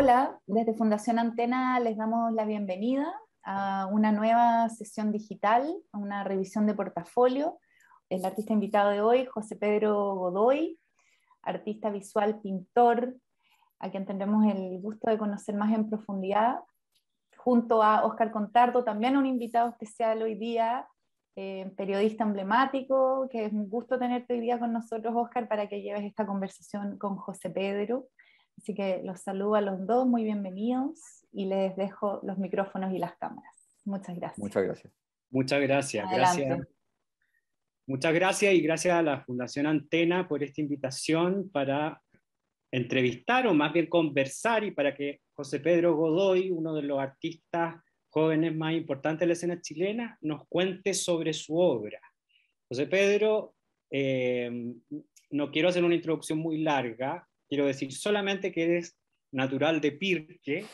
Hola, desde Fundación Antena les damos la bienvenida a una nueva sesión digital, a una revisión de portafolio. El artista invitado de hoy, José Pedro Godoy, artista visual, pintor, a quien tendremos el gusto de conocer más en profundidad, junto a Óscar Contardo, también un invitado especial hoy día, periodista emblemático, que es un gusto tenerte hoy día con nosotros, Óscar, para que lleves esta conversación con José Pedro. Así que los saludo a los dos, muy bienvenidos, y les dejo los micrófonos y las cámaras. Muchas gracias. Muchas gracias. Muchas gracias. Adelante. Muchas gracias y gracias a la Fundación Antena por esta invitación para entrevistar o más bien conversar y para que José Pedro Godoy, uno de los artistas jóvenes más importantes de la escena chilena, nos cuente sobre su obra. José Pedro, no quiero hacer una introducción muy larga, quiero decir solamente que eres natural de Pirque,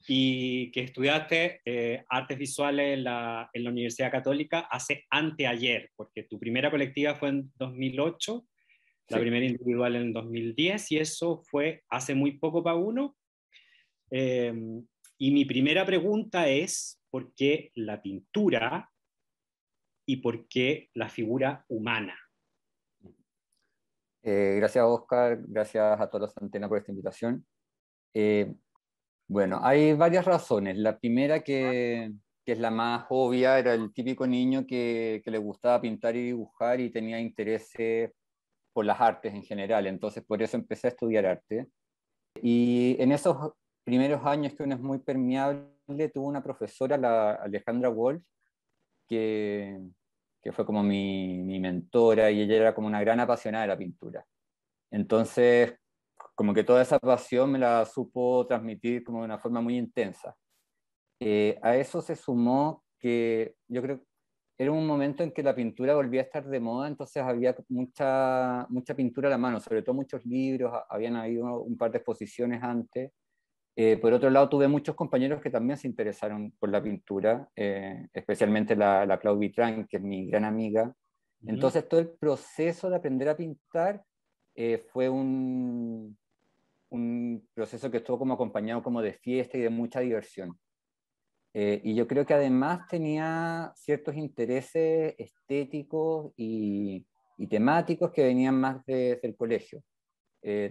y que estudiaste artes visuales en la Universidad Católica hace anteayer, porque tu primera colectiva fue en 2008, la Sí. primera individual en 2010, y eso fue hace muy poco para uno. Eh, y mi primera pregunta es, ¿por qué la pintura y por qué la figura humana? Gracias, Oscar. Gracias a todos los Antena por esta invitación. Eh, bueno, hay varias razones. La primera, que es la más obvia, era el típico niño que le gustaba pintar y dibujar y tenía interés por las artes en general. Entonces, por eso empecé a estudiar arte. Y en esos primeros años que uno es muy permeable, tuve una profesora, la Alejandra Wolf, que, que fue como mi mentora, y ella era como una gran apasionada de la pintura. Entonces, como que toda esa pasión me la supo transmitir como de una forma muy intensa. A eso se sumó que yo creo que era un momento en que la pintura volvía a estar de moda, entonces había mucha pintura a la mano, sobre todo muchos libros, habían habido un par de exposiciones antes. Por otro lado, tuve muchos compañeros que también se interesaron por la pintura, especialmente la Claude Vitrán, que es mi gran amiga. Entonces, todo el proceso de aprender a pintar fue un proceso que estuvo como acompañado como de fiesta y de mucha diversión. Y yo creo que además tenía ciertos intereses estéticos y temáticos que venían más del colegio.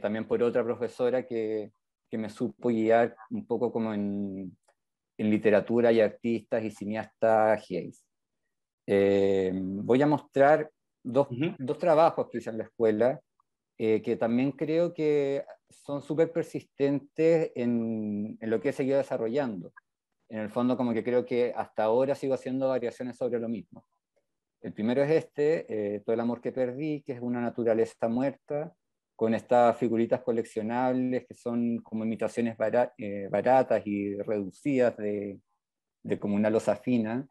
También por otra profesora que me supo guiar un poco como en literatura y artistas y cineastas gays. Voy a mostrar dos trabajos que hice en la escuela, que también creo que son súper persistentes en lo que he seguido desarrollando. En el fondo, como que creo que hasta ahora sigo haciendo variaciones sobre lo mismo. El primero es Todo el amor que perdí, que es una naturaleza muerta, con estas figuritas coleccionables que son como imitaciones baratas y reducidas de como una loza fina.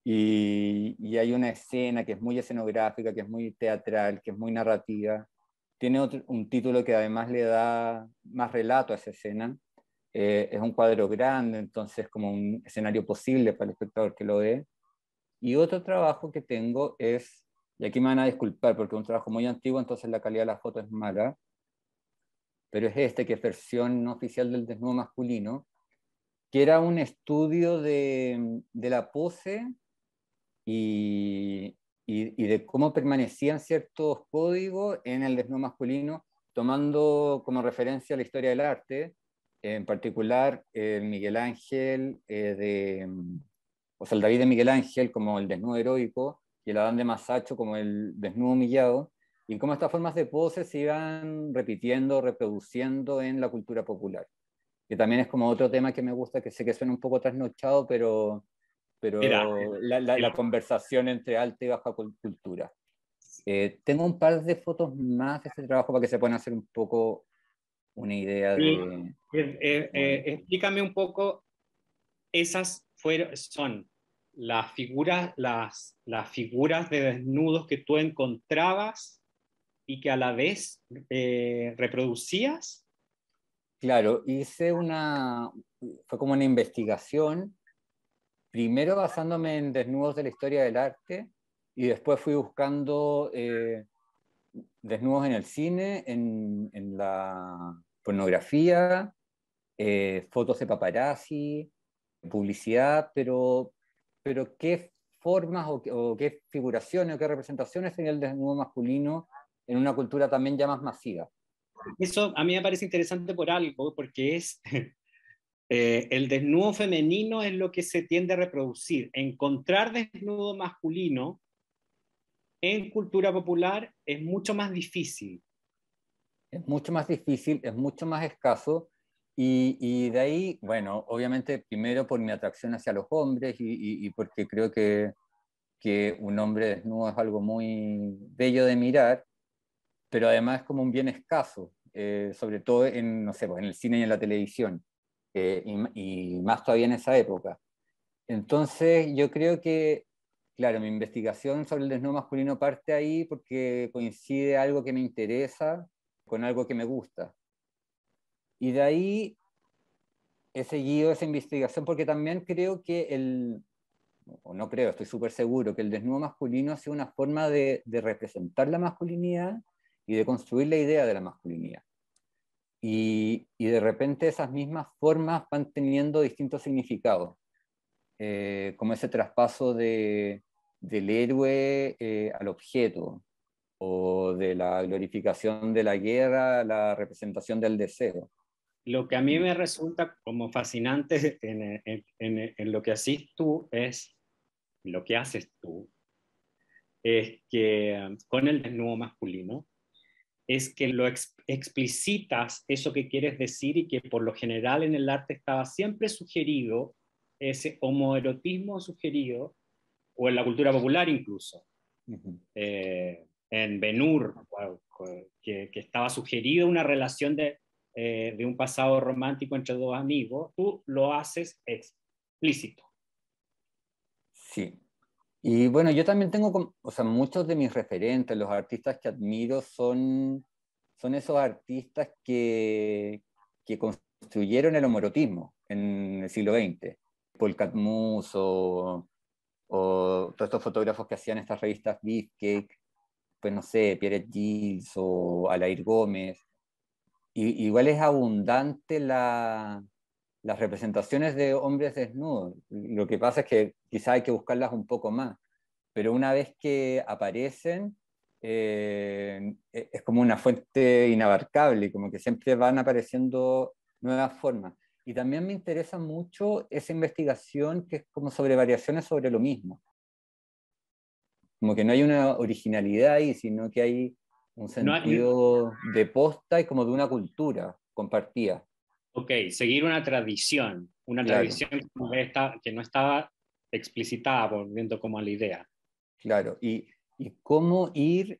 Y hay una escena que es muy escenográfica, que es muy teatral, que es muy narrativa. Tiene un título que además le da más relato a esa escena. Es un cuadro grande, entonces como un escenario posible para el espectador que lo ve. Y otro trabajo que tengo es, y aquí me van a disculpar porque es un trabajo muy antiguo, entonces la calidad de la foto es mala, pero es este que es versión no oficial del desnudo masculino, que era un estudio de la pose y, y de cómo permanecían ciertos códigos en el desnudo masculino, tomando como referencia la historia del arte, en particular el Miguel Ángel, o sea, el David de Miguel Ángel como el desnudo heroico y el Adán de Masacho como el desnudo humillado, y cómo estas formas de pose se iban repitiendo, reproduciendo en la cultura popular. Que también es como otro tema que me gusta, que sé que suena un poco trasnochado, Mira, pero la conversación entre alta y baja cultura. Tengo un par de fotos más de este trabajo para que se puedan hacer un poco una idea de... explícame un poco, son las figuras de desnudos que tú encontrabas y que a la vez reproducías. Claro, fue como una investigación, primero basándome en desnudos de la historia del arte, y después fui buscando desnudos en el cine, pornografía, fotos de paparazzi, publicidad, pero ¿qué formas o qué figuraciones o qué representaciones tenía el desnudo masculino en una cultura también ya más masiva? Eso a mí me parece interesante por algo, porque es el desnudo femenino es lo que se tiende a reproducir. Encontrar desnudo masculino en cultura popular es mucho más difícil. Es mucho más difícil, es mucho más escaso, y de ahí, bueno, obviamente primero por mi atracción hacia los hombres y porque creo que un hombre desnudo es algo muy bello de mirar, pero además es como un bien escaso, sobre todo en, no sé, pues, en el cine y en la televisión, y más todavía en esa época. Entonces yo creo que, claro, mi investigación sobre el desnudo masculino parte ahí porque coincide algo que me interesa con algo que me gusta. Y de ahí he seguido esa investigación porque también creo que o no creo, estoy súper seguro, que el desnudo masculino ha sido una forma de representar la masculinidad y de construir la idea de la masculinidad. Y de repente esas mismas formas van teniendo distintos significados, como ese traspaso del héroe al objeto, o de la glorificación de la guerra a la representación del deseo. Lo que a mí me resulta como fascinante en lo que haces tú es, lo que haces tú, es que con el desnudo masculino, es que lo explicitas eso que quieres decir y que por lo general en el arte estaba siempre sugerido, ese homoerotismo sugerido, o en la cultura popular incluso. Ujú. En Ben-Hur, que estaba sugerido una relación de un pasado romántico entre dos amigos, tú lo haces explícito. Sí. Y bueno, yo también tengo, o sea, muchos de mis referentes, los artistas que admiro son esos artistas que construyeron el homoerotismo en el siglo XX. Paul Catmus o todos estos fotógrafos que hacían estas revistas Beefcake, pues no sé, Pierre Gilles o Alair Gómez. Igual es abundante las representaciones de hombres desnudos. Lo que pasa es que quizá hay que buscarlas un poco más, pero una vez que aparecen, es como una fuente inabarcable, como que siempre van apareciendo nuevas formas. Y también me interesa mucho esa investigación que es como sobre variaciones sobre lo mismo. Como que no hay una originalidad ahí, sino que hay un No, sentido de posta y como de una cultura compartida. ok, seguir una Claro, tradición que no estaba explicitada, volviendo como a la idea. claro. Y cómo ir,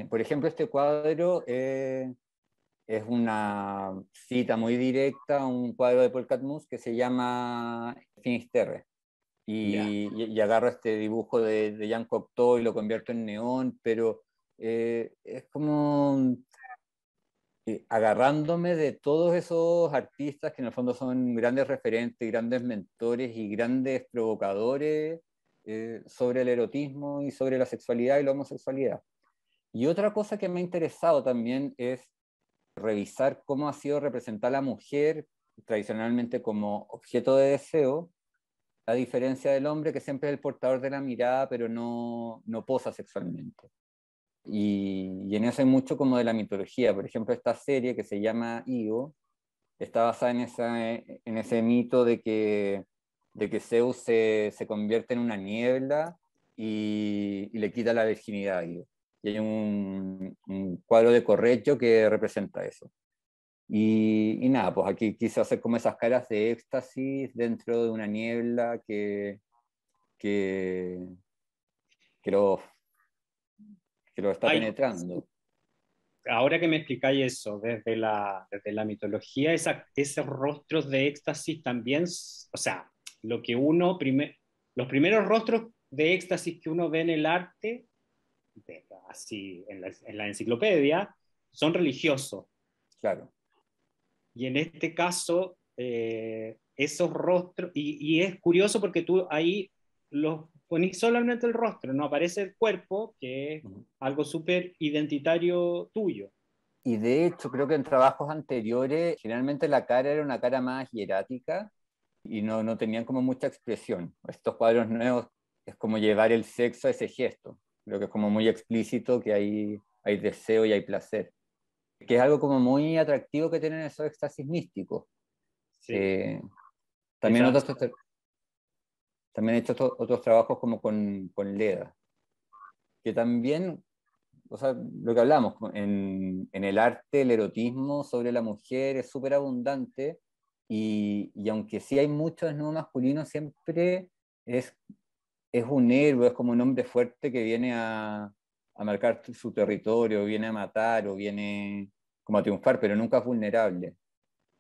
por ejemplo, este cuadro es una cita muy directa a un cuadro de Paul Catmus que se llama Finisterre. Ya. Y agarro este dibujo de Jean Cocteau y lo convierto en neón, pero es como agarrándome de todos esos artistas que en el fondo son grandes referentes, grandes mentores y grandes provocadores sobre el erotismo y sobre la sexualidad y la homosexualidad. Y otra cosa que me ha interesado también es revisar cómo ha sido representada la mujer tradicionalmente como objeto de deseo, a diferencia del hombre que siempre es el portador de la mirada, pero no posa sexualmente. Y en eso hay mucho como de la mitología. Por ejemplo, esta serie que se llama Io está basada en ese mito de que Zeus se convierte en una niebla y le quita la virginidad a Io. Y hay un cuadro de Correggio que representa eso. Y nada, pues aquí quise hacer como esas caras de éxtasis dentro de una niebla que, que, lo, que lo está Hay, penetrando. ahora que me explicáis eso, desde la mitología, esos rostros de éxtasis también, o sea, lo que los primeros rostros de éxtasis que uno ve en el arte, así en la enciclopedia, son religiosos. Claro. Y en este caso, esos rostros, y es curioso porque tú ahí los ponís solamente el rostro, no aparece el cuerpo, que es Ujú. algo súper identitario tuyo. Y de hecho, creo que en trabajos anteriores, generalmente la cara era una cara más hierática y no tenían como mucha expresión. Estos cuadros nuevos es como llevar el sexo a ese gesto. Creo que es como muy explícito que hay deseo y hay placer. Que es algo como muy atractivo que tienen esos éxtasis místicos. Sí. También, Esa, también he hecho otros trabajos como con Leda, que también, o sea, lo que hablamos, en el arte, el erotismo sobre la mujer es súper abundante y aunque sí hay mucho desnudo masculino, siempre es, es un héroe, es como un hombre fuerte que viene a marcar su territorio, viene a matar o viene como a triunfar, pero nunca es vulnerable.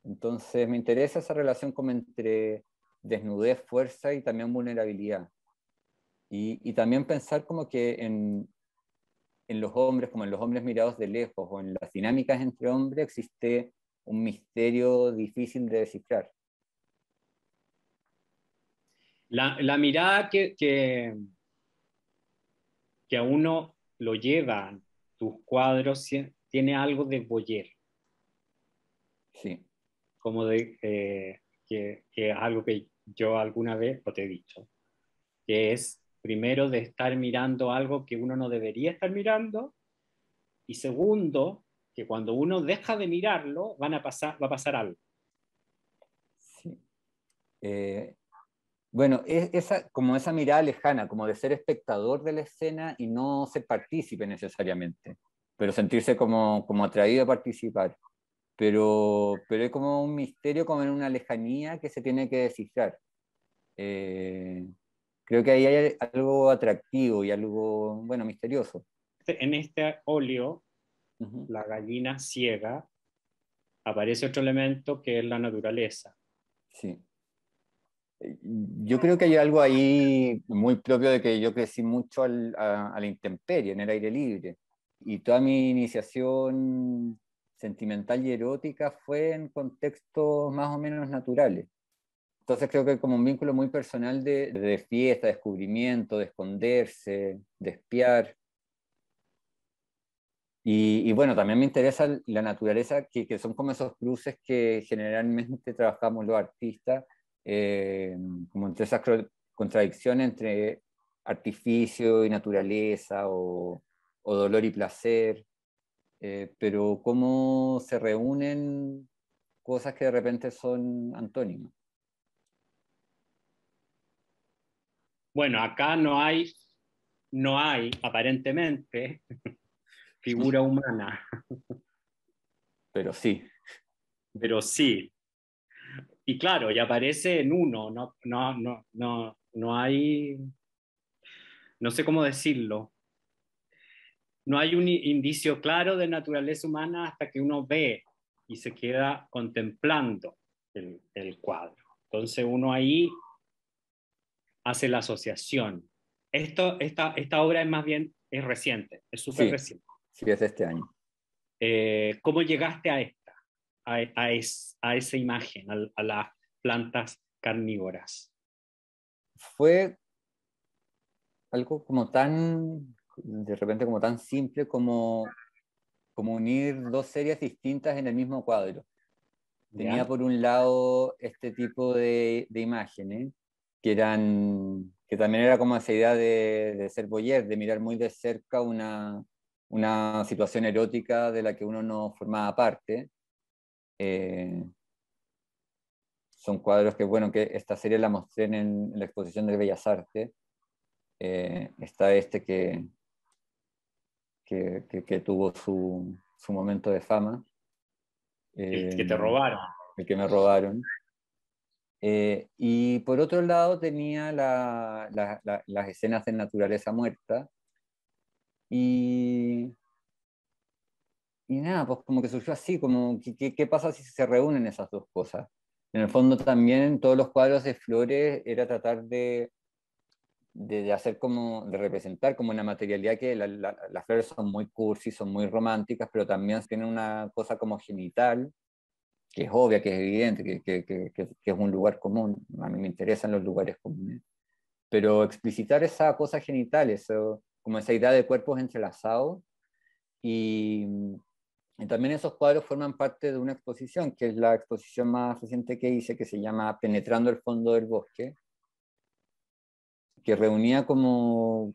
Entonces me interesa esa relación como entre desnudez, fuerza y también vulnerabilidad. Y también pensar como que en los hombres, como en los hombres mirados de lejos o en las dinámicas entre hombres, existe un misterio difícil de descifrar. la mirada que a uno lo lleva, tus cuadros, tiene algo de voyeur, Sí, como de, que es algo que yo alguna vez o te he dicho, que es primero de estar mirando algo que uno no debería estar mirando, y segundo, que cuando uno deja de mirarlo, va a pasar algo. sí. Eh, bueno, como esa mirada lejana, como de ser espectador de la escena y no ser partícipe necesariamente, pero sentirse como atraído a participar. Pero es como un misterio, como en una lejanía que se tiene que descifrar. Eh, Creo que ahí hay algo atractivo y algo, bueno, misterioso. En este óleo, Ujú. la gallina ciega, aparece otro elemento que es la naturaleza. Sí. Yo creo que hay algo ahí muy propio de que yo crecí mucho a la intemperie, en el aire libre. Y toda mi iniciación sentimental y erótica fue en contextos más o menos naturales. Entonces creo que hay como un vínculo muy personal de fiesta, descubrimiento, de esconderse, de espiar. Y bueno, también me interesa la naturaleza, que son como esos cruces que generalmente trabajamos los artistas, eh, como entre esas contradicciones entre artificio y naturaleza, o dolor y placer, pero cómo se reúnen cosas que de repente son antónimas. Bueno, acá no hay aparentemente figura humana, Pero sí, pero sí. Y claro, y aparece en uno, no hay, no sé cómo decirlo, no hay un indicio claro de naturaleza humana hasta que uno ve y se queda contemplando el cuadro. Entonces uno ahí hace la asociación. Esta obra es más bien, es reciente, es súper sí, reciente. sí es este año. ¿Cómo llegaste a esta, a esa imagen, a las plantas carnívoras? Fue algo como tan, de repente como tan simple como unir dos series distintas en el mismo cuadro. Tenía ¿Ya? por un lado este tipo de imágenes que también era como esa idea de ser voyeur, de mirar muy de cerca una situación erótica de la que uno no formaba parte. Eh, Son cuadros que, bueno, que esta serie la mostré en la exposición de Bellas Artes. Está este que tuvo su momento de fama, El eh, que te robaron. el que me robaron. Y por otro lado tenía las escenas de naturaleza muerta y, y nada, pues como que surgió así, como ¿qué pasa si se reúnen esas dos cosas? En el fondo también todos los cuadros de flores era tratar de hacer como, de representar como una materialidad que las flores son muy cursi, son muy románticas, pero también tienen una cosa como genital, que es obvia, que es evidente, que es un lugar común. A mí me interesan los lugares comunes. Pero explicitar esa cosa genital, eso, como esa idea de cuerpos entrelazados y, Y también esos cuadros forman parte de una exposición, que es la exposición más reciente que hice, que se llama Penetrando el fondo del bosque, que reunía como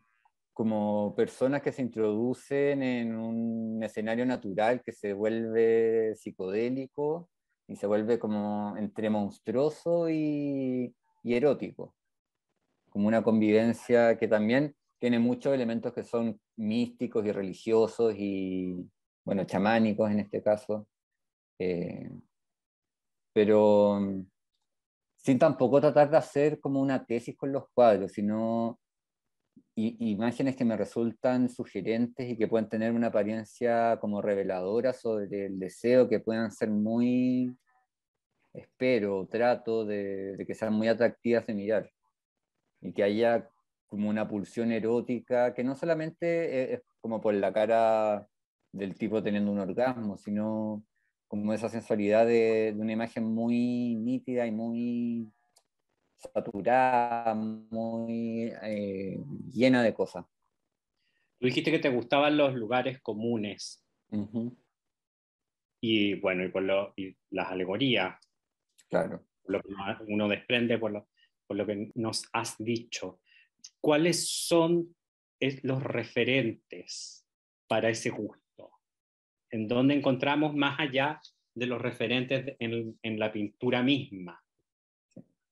personas que se introducen en un escenario natural que se vuelve psicodélico y se vuelve como entre monstruoso y erótico, como una convivencia que también tiene muchos elementos que son místicos y religiosos y, bueno, chamánicos en este caso, eh, pero sin tampoco tratar de hacer como una tesis con los cuadros, sino imágenes que me resultan sugerentes y que pueden tener una apariencia como reveladora sobre el deseo, que puedan ser muy, espero, trato de que sean muy atractivas de mirar y que haya como una pulsión erótica que no solamente es como por la cara del tipo teniendo un orgasmo, sino como esa sensualidad de una imagen muy nítida y muy saturada, muy llena de cosas. Tú dijiste que te gustaban los lugares comunes Ujú, y bueno, y las alegorías, claro. por lo que uno desprende por lo que nos has dicho. ¿Cuáles son los referentes para ese gusto? ¿En dónde encontramos más allá de los referentes en la pintura misma?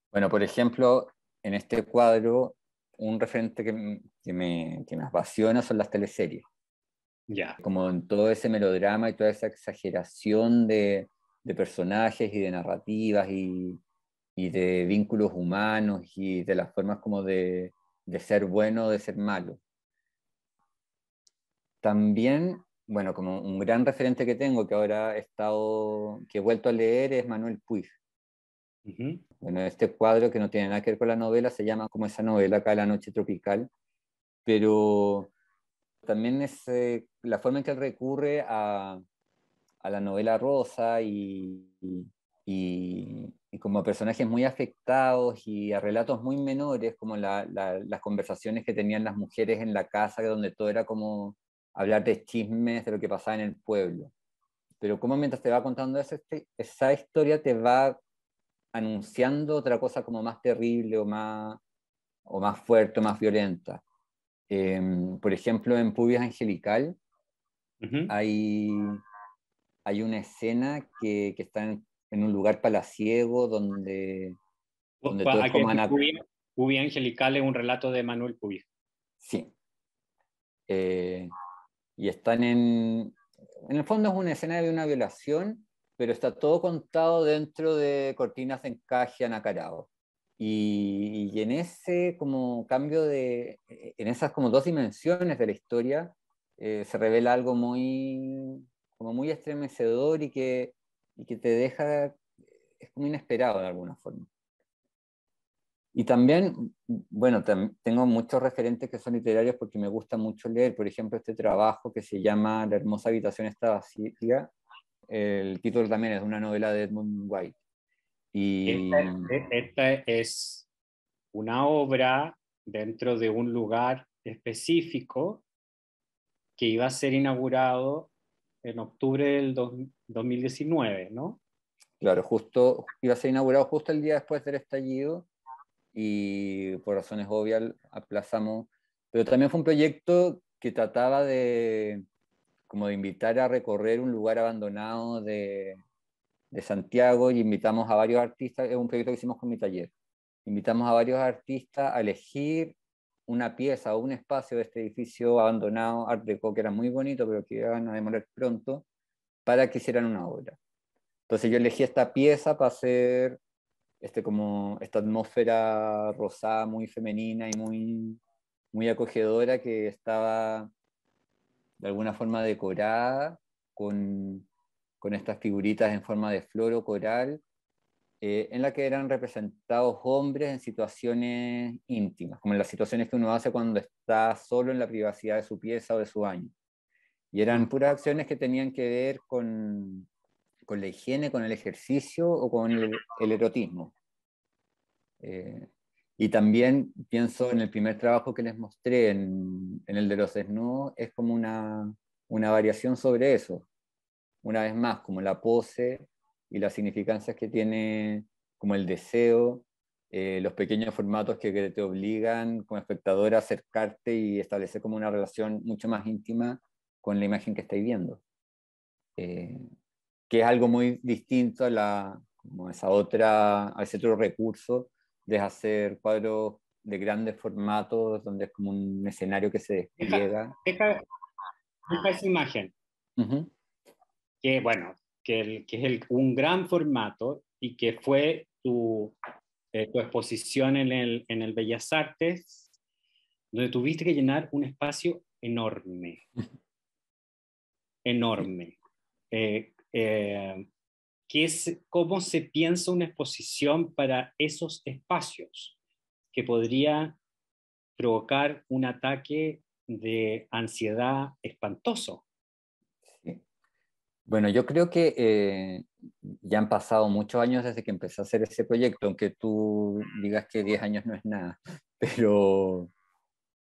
Bueno, por ejemplo, en este cuadro, un referente que me apasiona son las teleseries. Ya. Como en todo ese melodrama y toda esa exageración de personajes y de narrativas y de vínculos humanos y de las formas como de ser bueno o de ser malo. También, bueno, como un gran referente que tengo que ahora que he vuelto a leer es Manuel Puig. Uh-huh. Bueno, este cuadro que no tiene nada que ver con la novela se llama como esa novela acá, La Noche Tropical, pero también es la forma en que él recurre a la novela rosa y como a personajes muy afectados y a relatos muy menores, como las conversaciones que tenían las mujeres en la casa, donde todo era como hablar de chismes de lo que pasaba en el pueblo. Pero como mientras te va contando esa historia te va anunciando otra cosa como más terrible o más fuerte o más violenta. Por ejemplo, en Pubias Angelical Uh-huh. hay una escena que está en un lugar palaciego donde todo es Aquí como Pubi Angelical es un relato de Manuel Pubi. sí. Eh, y están en el fondo es una escena de una violación, pero está todo contado dentro de cortinas de encaje anacarado. Y en ese como cambio en esas como dos dimensiones de la historia, se revela algo como muy estremecedor y que te deja, es como inesperado de alguna forma. Y también, bueno, tengo muchos referentes que son literarios porque me gusta mucho leer. Por ejemplo, este trabajo que se llama La hermosa habitación está vacía. El título también es de una novela de Edmund White. Esta, Y esta es una obra dentro de un lugar específico que iba a ser inaugurado en octubre del 2019, ¿no? claro, justo iba a ser inaugurado justo el día después del estallido y por razones obvias aplazamos. Pero también fue un proyecto que trataba como de invitar a recorrer un lugar abandonado de Santiago y invitamos a varios artistas, es un proyecto que hicimos con mi taller. Invitamos a varios artistas a elegir una pieza o un espacio de este edificio abandonado, Art Deco, que era muy bonito, pero que iban a demoler pronto, para que hicieran una obra. Entonces yo elegí esta pieza para hacer como esta atmósfera rosada, muy femenina y muy acogedora, que estaba de alguna forma decorada con estas figuritas en forma de flor o coral, en la que eran representados hombres en situaciones íntimas, como en las situaciones que uno hace cuando está solo en la privacidad de su pieza o de su baño. Y eran puras acciones que tenían que ver con la higiene, con el ejercicio o con el erotismo. Y también pienso en el primer trabajo que les mostré, en el de los desnudos, es como una variación sobre eso. una vez más, como la pose y las significancias que tiene, como el deseo, los pequeños formatos que te obligan como espectador a acercarte y establecer como una relación mucho más íntima con la imagen que estáis viendo. Que es algo muy distinto como a ese otro recurso de hacer cuadros de grandes formatos, donde es como un escenario que se despliega. Deja esa imagen, Uh-huh. que bueno, que es un gran formato y que fue tu exposición en el Bellas Artes, donde tuviste que llenar un espacio enorme, enorme. Eh, eh, ¿Cómo se piensa una exposición para esos espacios que podría provocar un ataque de ansiedad espantoso? Sí. Bueno, yo creo que ya han pasado muchos años desde que empecé a hacer ese proyecto, aunque tú digas que 10 años no es nada, pero,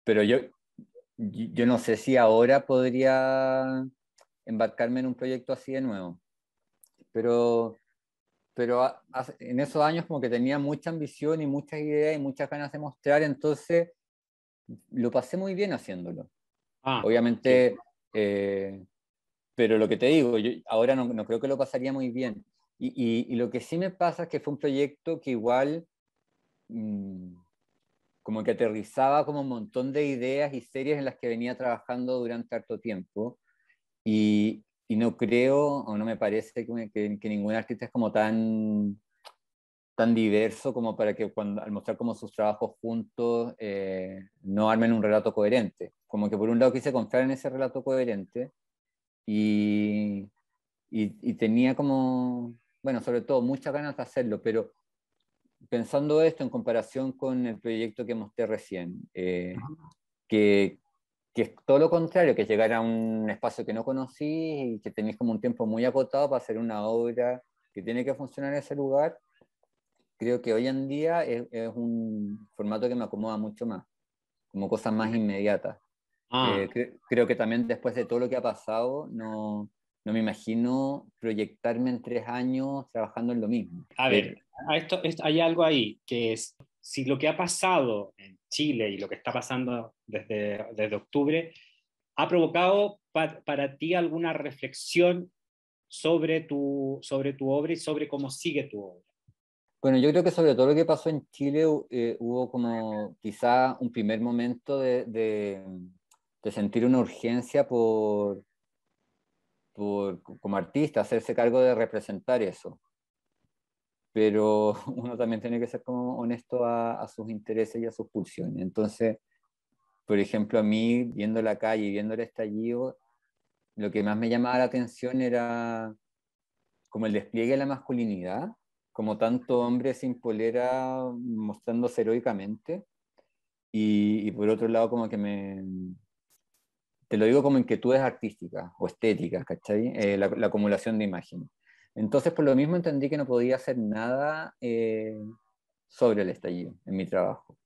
pero yo no sé si ahora podría embarcarme en un proyecto así de nuevo, pero, en esos años como que tenía mucha ambición y muchas ideas y muchas ganas de mostrar, entonces lo pasé muy bien haciéndolo. Ah, sí. Obviamente, pero lo que te digo, yo ahora no creo que lo pasaría muy bien. Y lo que sí me pasa es que fue un proyecto que igual mmm, como que aterrizaba como un montón de ideas y series en las que venía trabajando durante harto tiempo. Y no creo, o no me parece que ningún artista es como tan diverso como para que al mostrar como sus trabajos juntos no armen un relato coherente. Como que por un lado quise confiar en ese relato coherente y, y tenía como, bueno, sobre todo muchas ganas de hacerlo, pero pensando esto en comparación con el proyecto que mostré recién, que, que es todo lo contrario, que es llegar a un espacio que no conocí y que tenéis como un tiempo muy acotado para hacer una obra que tiene que funcionar en ese lugar, creo que hoy en día es un formato que me acomoda mucho más, como cosas más inmediatas. Ah, Creo que también después de todo lo que ha pasado, no me imagino proyectarme en 3 años trabajando en lo mismo. a ver, hay algo ahí, que es, si lo que ha pasado en Chile y lo que está pasando desde octubre ha provocado para ti alguna reflexión sobre tu obra y sobre cómo sigue tu obra. Bueno, yo creo que sobre todo lo que pasó en Chile hubo como quizá un primer momento de sentir una urgencia como artista, hacerse cargo de representar eso. Pero uno también tiene que ser como honesto a sus intereses y a sus pulsiones. Entonces, por ejemplo, a mí, viendo la calle y viendo el estallido, lo que más me llamaba la atención era como el despliegue de la masculinidad, como tanto hombre sin polera mostrándose heroicamente, y por otro lado como que te lo digo como inquietudes artísticas o estéticas, ¿cachai? La acumulación de imágenes. Entonces por lo mismo entendí que no podía hacer nada sobre el estallido en mi trabajo.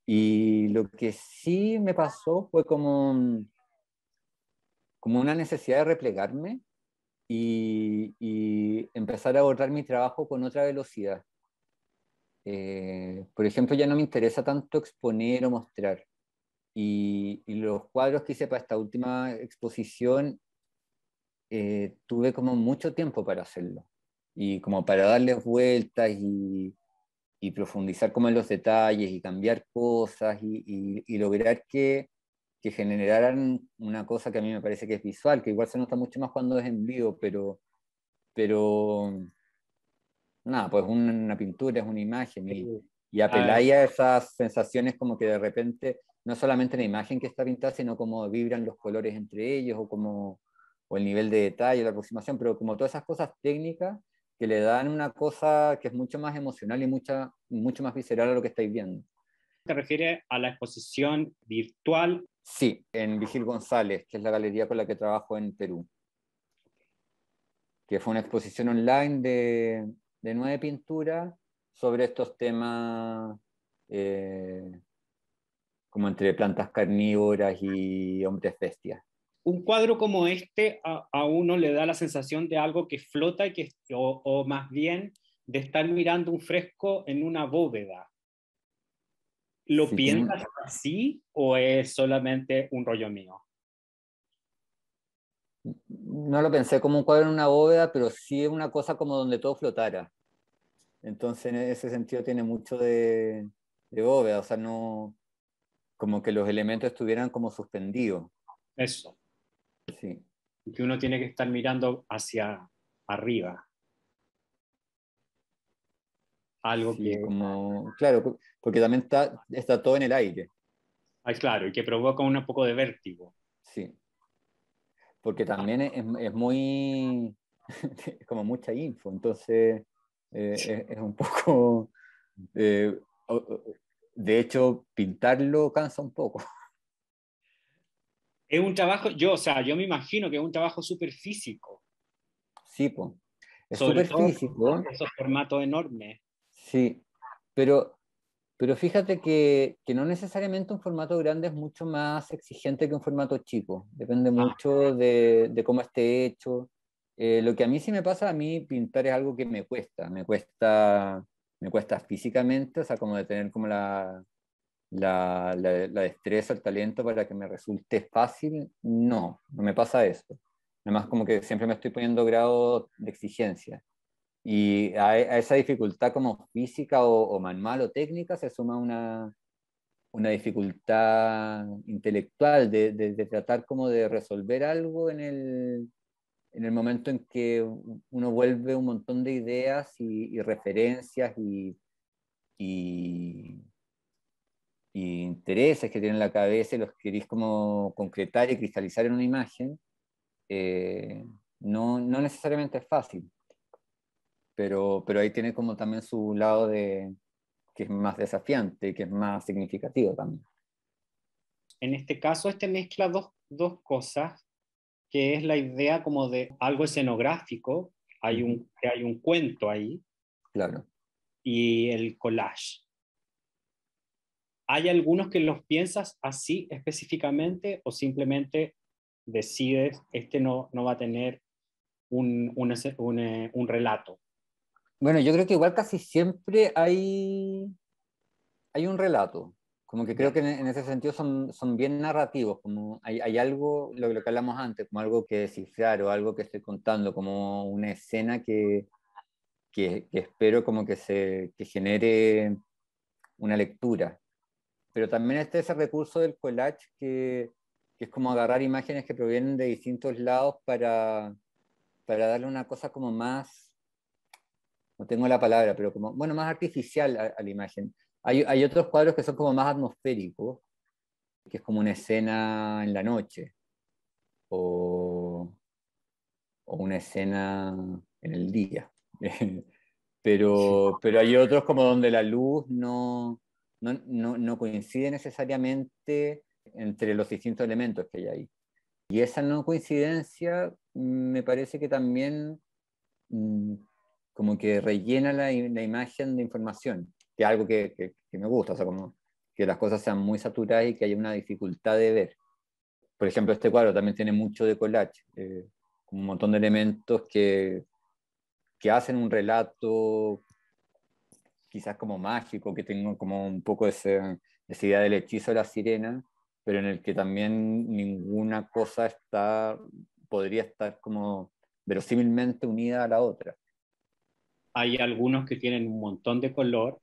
Y lo que sí me pasó fue como una necesidad de replegarme y empezar a abordar mi trabajo con otra velocidad. Por ejemplo, ya no me interesa tanto exponer o mostrar. Y los cuadros que hice para esta última exposición, tuve como mucho tiempo para hacerlo. Y como para darles vueltas y profundizar como en los detalles y cambiar cosas y lograr que generaran una cosa que a mí me parece que es visual, que igual se nota mucho más cuando es en vivo, pero nada, pues una pintura es una imagen y A ver, apeláis a esas sensaciones como que de repente, no solamente la imagen que está pintada, sino cómo vibran los colores entre ellos o el nivel de detalle, la aproximación, pero como todas esas cosas técnicas que le dan una cosa que es mucho más emocional y mucho más visceral a lo que estáis viendo. ¿te refieres a la exposición virtual? Sí, en Vigil González, que es la galería con la que trabajo en Perú, que fue una exposición online de 9 pinturas sobre estos temas como entre plantas carnívoras y hombres bestias. Un cuadro como este a uno le da la sensación de algo que flota y o más bien de estar mirando un fresco en una bóveda. ¿Lo Sí, tiene piensas así o es solamente un rollo mío? no lo pensé como un cuadro en una bóveda, pero sí es una cosa como donde todo flotara. Entonces, en ese sentido tiene mucho de bóveda, o sea, no, como que los elementos estuvieran como suspendidos. Eso, Sí, que uno tiene que estar mirando hacia arriba. Algo sí, que, como, claro, porque también está todo en el aire. ay, claro, y que provoca un poco de vértigo. Sí, porque también es muy, es como mucha info, entonces es un poco, eh, o- o- de hecho, pintarlo cansa un poco. Es un trabajo, yo, o sea, yo me imagino que es un trabajo súper físico, Sí, pues, es sobre súper todo físico, esos formatos enormes. sí, pero fíjate que no necesariamente un formato grande es mucho más exigente que un formato chico. Depende Ah, mucho de cómo esté hecho. Lo que a mí sí me pasa, a mí pintar es algo que me cuesta físicamente, o sea, como de tener como la destreza, el talento para que me resulte fácil. No, no me pasa eso. Además, como que siempre me estoy poniendo grado de exigencia. Y a esa dificultad como física o manual o técnica se suma una dificultad intelectual de tratar como de resolver algo en el momento en que uno vuelve un montón de ideas y referencias y, y intereses que tiene en la cabeza y los queréis como concretar y cristalizar en una imagen, no necesariamente es fácil, pero ahí tiene como también su lado que es más desafiante, que es más significativo también. en este caso, este mezcla dos cosas, que es la idea como de algo escenográfico, Ujú, hay un cuento ahí, claro. y el collage. ¿Hay algunos que los piensas así específicamente o simplemente decides, este no va a tener un relato? Bueno, yo creo que igual casi siempre hay un relato, como que creo Ya. que en ese sentido son bien narrativos, como hay algo, lo que hablamos antes, como algo que descifrar o algo que estoy contando, como una escena que espero como que genere una lectura. Pero también está ese recurso del collage que es como agarrar imágenes que provienen de distintos lados para darle una cosa como más, no tengo la palabra, pero como, bueno, más artificial a la imagen. Hay otros cuadros que son como más atmosféricos, que es como una escena en la noche, o, o una escena en el día. Pero hay otros como donde la luz no coincide necesariamente entre los distintos elementos que hay ahí. Y esa no coincidencia me parece que también mm, como que rellena la imagen de información, que es algo que me gusta, o sea, como que las cosas sean muy saturadas y que haya una dificultad de ver. Por ejemplo, este cuadro también tiene mucho de collage, como un montón de elementos que hacen un relato quizás como mágico, que tenga como un poco esa idea del hechizo de la sirena, pero en el que también ninguna cosa podría estar como verosímilmente unida a la otra. Hay algunos que tienen un montón de color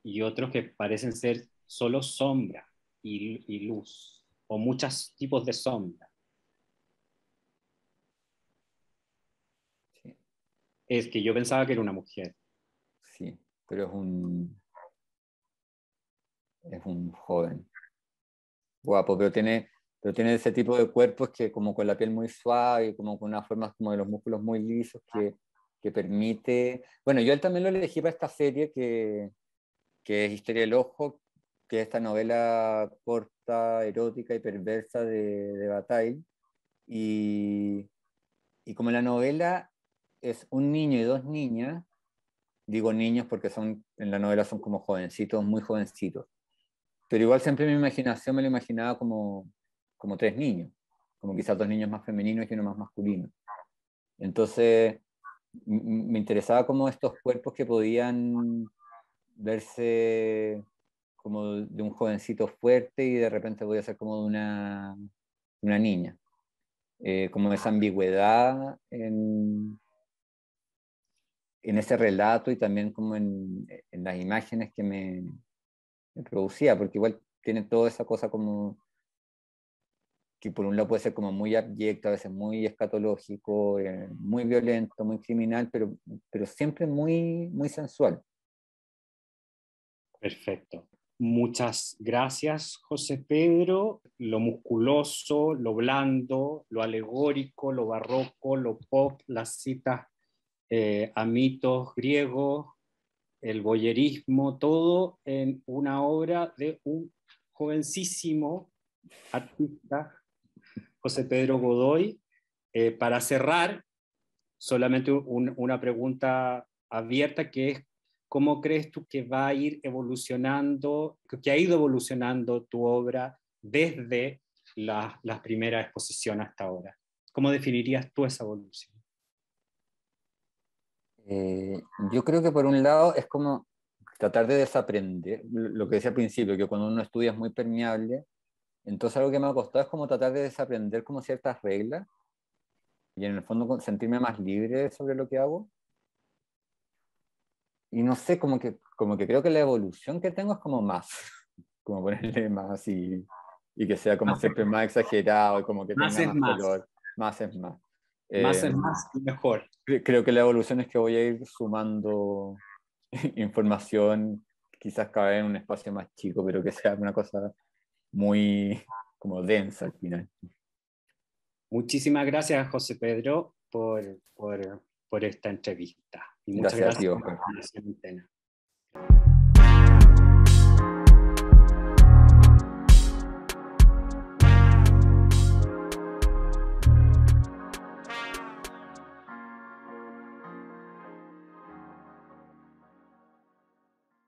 y otros que parecen ser solo sombra y luz, o muchos tipos de sombra. Sí, Es que yo pensaba que era una mujer. sí, pero es un joven guapo, pero tiene ese tipo de cuerpos que como con la piel muy suave, como con unas formas como de los músculos muy lisos que permite... Bueno, yo él también lo elegí para esta serie que es Historia del Ojo, que es esta novela corta, erótica y perversa de Bataille. Y, y como la novela es un niño y dos niñas, digo niños porque en la novela son como jovencitos, muy jovencitos, pero igual siempre en mi imaginación me lo imaginaba como tres niños. como quizás 2 niños más femeninos y uno más masculino. Entonces, me interesaba como estos cuerpos que podían verse como de un jovencito fuerte y de repente podía ser como de una niña. Como esa ambigüedad en ese relato y también como en las imágenes que me producía, porque igual tiene toda esa cosa como que por un lado puede ser como muy abyecto, a veces muy escatológico, muy violento, muy criminal, pero siempre muy, muy sensual. Perfecto. Muchas gracias, José Pedro. Lo musculoso, lo blando, lo alegórico, lo barroco, lo pop, las citas a mitos griegos, el boyerismo, todo en una obra de un jovencísimo artista, José Pedro Godoy. Para cerrar, solamente una pregunta abierta, que es: ¿cómo crees tú que va a ir evolucionando, que ha ido evolucionando tu obra desde las primeras exposiciones hasta ahora? ¿Cómo definirías tú esa evolución? Yo creo que por un lado es como tratar de desaprender, lo que decía al principio, que cuando uno estudia es muy permeable, entonces algo que me ha costado es como tratar de desaprender como ciertas reglas y en el fondo sentirme más libre sobre lo que hago. Y no sé, como que creo que la evolución que tengo es como más, como ponerle más y que sea como siempre más exagerado y como que Más tenga es más más. color, más es más. Más Eh, es más y mejor. Creo que la evolución es que voy a ir sumando información, quizás cabe en un espacio más chico, pero que sea una cosa muy como densa al final. Muchísimas gracias, José Pedro, por esta entrevista. Y muchas Gracias a gracias ti, por la Oscar. Fundación Antena.